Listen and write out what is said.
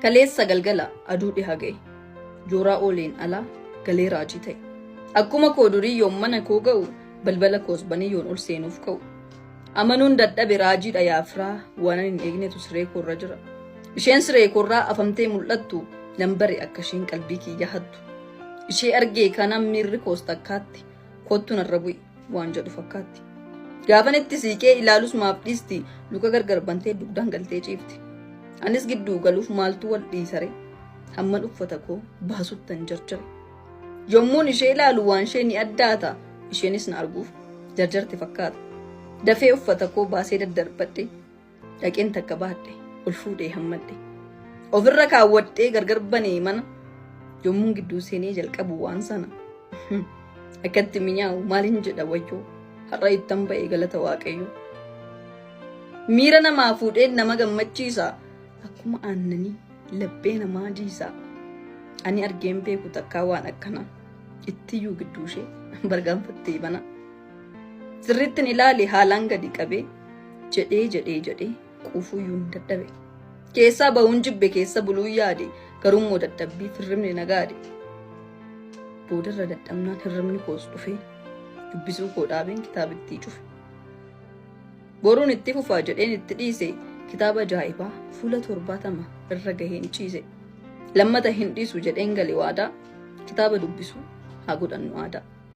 Kaleessa galgala aduu dhihaa ga'e. Jooraa ooleen alaa galee raajii ta'e. Akkuma koo durii yoom mana koo ga'u balbala koos banee yoon ol seenuuf ka'u. Amanuun dadhabe raajiidha yaafiraa waan hin eegnetu siree koorra jira. Isheen siree koorraa afamtee mul'attu nan bare akka isheen qalbii kiyya hattu. Ishee argee kanaan miirri koos takkaatti kottu narra bu'i waan jedhu fakkaatti. Gaafan itti siiqee ilaalus maaf dhiisti luka gargar bantee dugdaan galtee ciifti. Anis gidduu galuuf maaltu wal dhiisare hamman uffata koo baasuttan jarjare. Yommuun ishee ilaalu waan ishee ni addaata isheenis na arguuf jarjarte fakkaata. Dafee uffata koo baasee daddarbadhe dhaqeen takka baadhe ol fuudhee hammadhe. Ofirra kaawwadhee gargar banee mana yommuun gidduu seenee jalqabu waan sana. Akkatti mi'aawu maalin jedha wayyoo har'a ittan ba'ee galata waaqayyoo. Miira namaa fuudhee nama gammachiisa akkuma aannanii labbee namaa jiisa. Ani argeen beeku takkaa waan akkana ittiyyuu gidduu ishee bargaanfattee bana. Sirrittin ilaale haalaan gadi qabee jedhee quufuyyuu hin dadhabe. Keessaa bahuun jibbe keessa buluu yaade garummoo dadhabbii firrimni nagaade. Boodarra dadhabnaan hirribni koos dhufee dubbisuu koo dhaabeen kitaabittii cufe. Boruun itti fufaa jedheen itti dhiise kitaaba ajaa'ibaa fuula 70 irra gaheen ciise. Lammata hin dhiisu jedheen gale waadaa kitaaba dubbisuu haa godhannu aadaa.